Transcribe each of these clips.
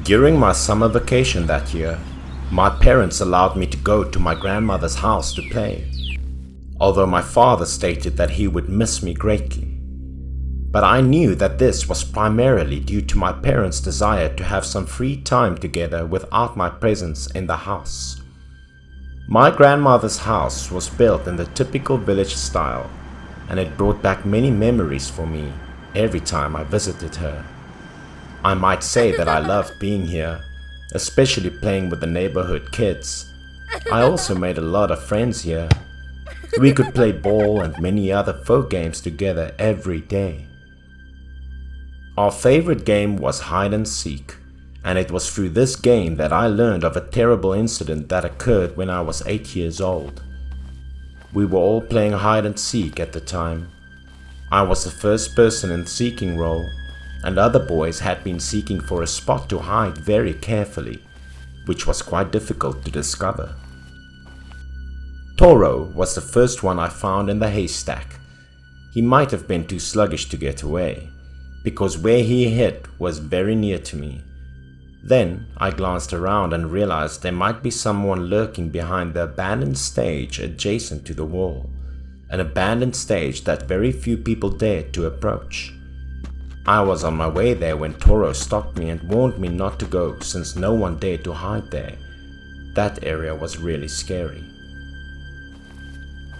During my summer vacation that year, my parents allowed me to go to my grandmother's house to play, although my father stated that he would miss me greatly. But I knew that this was primarily due to my parents' desire to have some free time together without my presence in the house. My grandmother's house was built in the typical village style, and it brought back many memories for me every time I visited her. I might say that I loved being here, especially playing with the neighborhood kids. I also made a lot of friends here. We could play ball and many other folk games together every day. Our favorite game was hide and seek, and it was through this game that I learned of a terrible incident that occurred when I was 8 years old. We were all playing hide and seek at the time. I was the first person in the seeking role, and other boys had been seeking for a spot to hide very carefully, which was quite difficult to discover. Toro was the first one I found in the haystack. He might have been too sluggish to get away, because where he hid was very near to me. Then I glanced around and realized there might be someone lurking behind the abandoned stage adjacent to the wall, an abandoned stage that very few people dared to approach. I was on my way there when Toro stopped me and warned me not to go since no one dared to hide there. That area was really scary.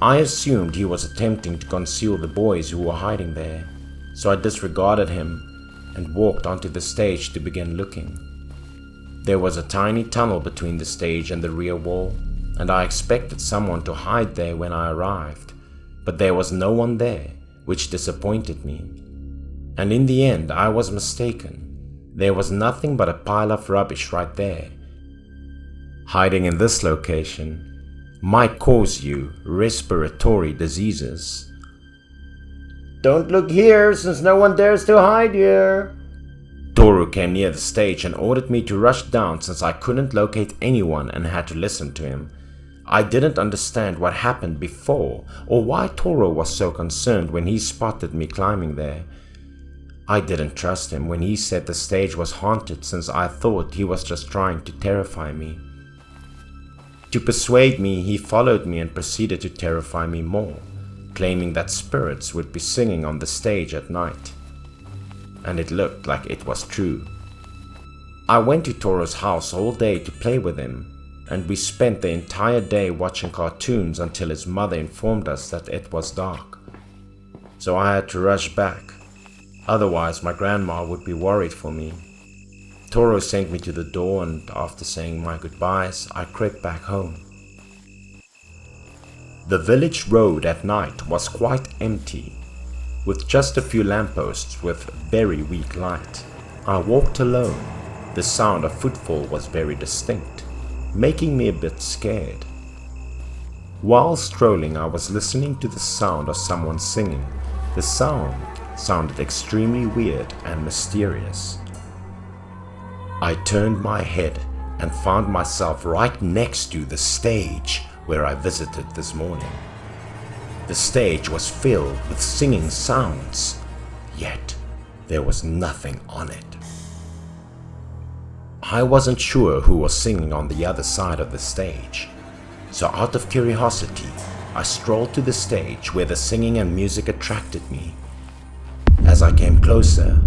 I assumed he was attempting to conceal the boys who were hiding there, so I disregarded him and walked onto the stage to begin looking. There was a tiny tunnel between the stage and the rear wall, and I expected someone to hide there when I arrived, but there was no one there, which disappointed me. And in the end, I was mistaken. There was nothing but a pile of rubbish right there. Hiding in this location might cause you respiratory diseases. Don't look here, since no one dares to hide here. Toru came near the stage and ordered me to rush down since I couldn't locate anyone and had to listen to him. I didn't understand what happened before or why Toru was so concerned when he spotted me climbing there. I didn't trust him when he said the stage was haunted since I thought he was just trying to terrify me. To persuade me, he followed me and proceeded to terrify me more, claiming that spirits would be singing on the stage at night. And it looked like it was true. I went to Toro's house all day to play with him, and we spent the entire day watching cartoons until his mother informed us that it was dark. So I had to rush back. Otherwise, my grandma would be worried for me. Toro sent me to the door, and after saying my goodbyes, I crept back home. The village road at night was quite empty, with just a few lampposts with very weak light. I walked alone. The sound of footfall was very distinct, making me a bit scared. While strolling, I was listening to the sound of someone singing. The sound sounded extremely weird and mysterious. I turned my head and found myself right next to the stage where I visited this morning. The stage was filled with singing sounds, yet there was nothing on it. I wasn't sure who was singing on the other side of the stage, so out of curiosity, I strolled to the stage where the singing and music attracted me. As I came closer,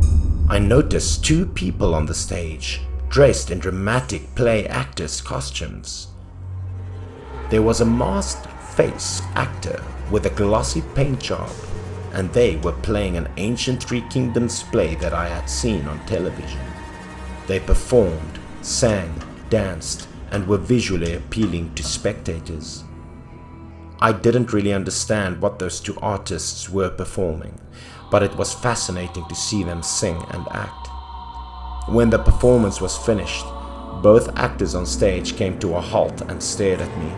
I noticed two people on the stage, dressed in dramatic play actors' costumes. There was a masked face actor with a glossy paint job, and they were playing an ancient Three Kingdoms play that I had seen on television. They performed, sang, danced, and were visually appealing to spectators. I didn't really understand what those two artists were performing, but it was fascinating to see them sing and act. When the performance was finished, both actors on stage came to a halt and stared at me.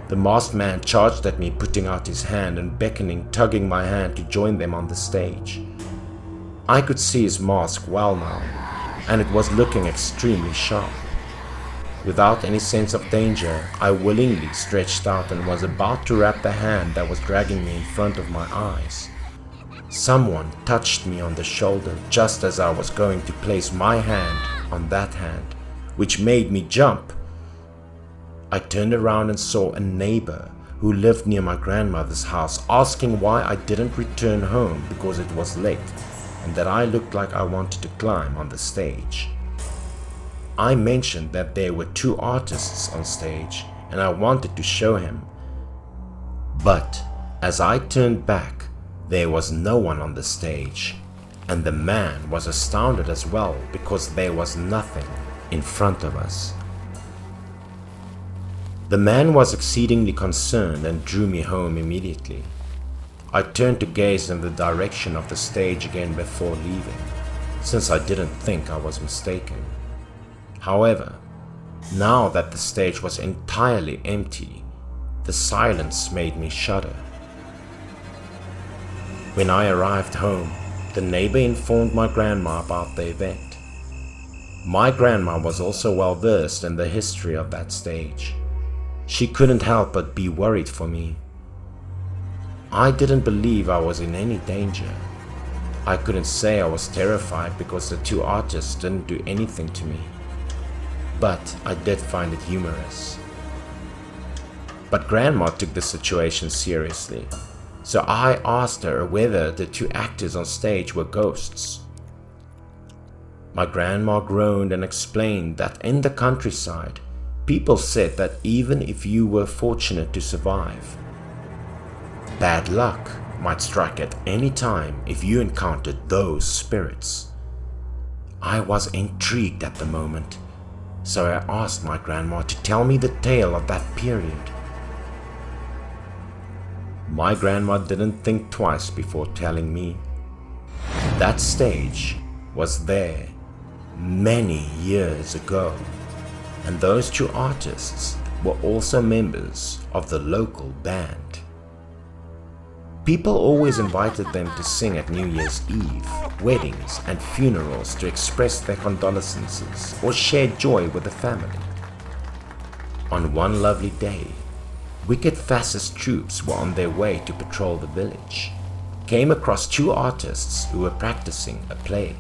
The masked man charged at me, putting out his hand and beckoning, tugging my hand to join them on the stage. I could see his mask well now, and it was looking extremely sharp. Without any sense of danger, I willingly stretched out and was about to wrap the hand that was dragging me in front of my eyes. Someone touched me on the shoulder just as I was going to place my hand on that hand, which made me jump. I turned around and saw a neighbor who lived near my grandmother's house asking why I didn't return home because it was late and that I looked like I wanted to climb on the stage. I mentioned that there were 2 artists on stage and I wanted to show him. But as I turned back, there was no one on the stage, and the man was astounded as well because there was nothing in front of us. The man was exceedingly concerned and drew me home immediately. I turned to gaze in the direction of the stage again before leaving, since I didn't think I was mistaken. However, now that the stage was entirely empty, the silence made me shudder. When I arrived home, the neighbor informed my grandma about the event. My grandma was also well versed in the history of that stage. She couldn't help but be worried for me. I didn't believe I was in any danger. I couldn't say I was terrified because the 2 artists didn't do anything to me. But I did find it humorous. But Grandma took the situation seriously, so I asked her whether the 2 actors on stage were ghosts. My grandma groaned and explained that in the countryside, people said that even if you were fortunate to survive, bad luck might strike at any time if you encountered those spirits. I was intrigued at the moment, so I asked my grandma to tell me the tale of that period. My grandma didn't think twice before telling me. That stage was there many years ago, and those 2 artists were also members of the local band. People always invited them to sing at New Year's Eve, weddings and funerals to express their condolences or share joy with the family. On one lovely day, wicked fascist troops were on their way to patrol the village, came across 2 artists who were practicing a play.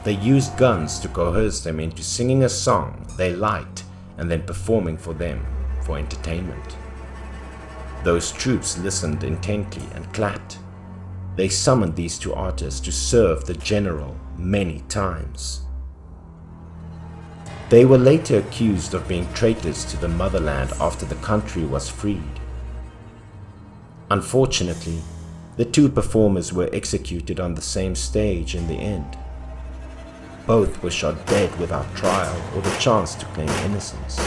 They used guns to coerce them into singing a song they liked and then performing for them for entertainment. Those troops listened intently and clapped. They summoned these 2 artists to serve the general many times. They were later accused of being traitors to the motherland after the country was freed. Unfortunately, the 2 performers were executed on the same stage in the end. Both were shot dead without trial or the chance to claim innocence.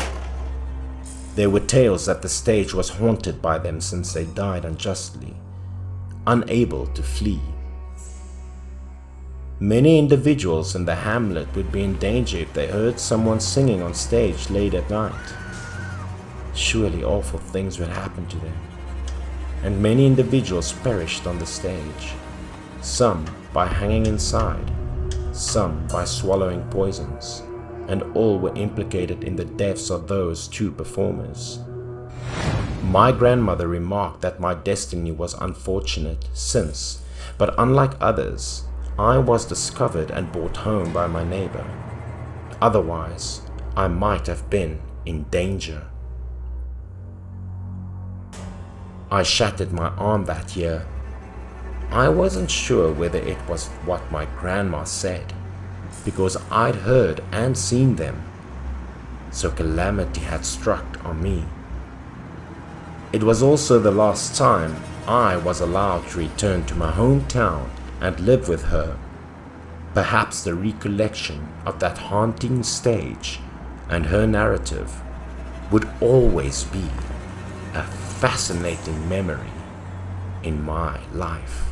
There were tales that the stage was haunted by them since they died unjustly, unable to flee. Many individuals in the hamlet would be in danger if they heard someone singing on stage late at night. Surely awful things would happen to them, and many individuals perished on the stage, some by hanging inside, some by swallowing poisons, and all were implicated in the deaths of those 2 performers. My grandmother remarked that my destiny was unfortunate since, but unlike others, I was discovered and brought home by my neighbor. Otherwise, I might have been in danger. I shattered my arm that year. I wasn't sure whether it was what my grandma said, because I'd heard and seen them, so calamity had struck on me. It was also the last time I was allowed to return to my hometown and live with her. Perhaps the recollection of that haunting stage and her narrative would always be a fascinating memory in my life.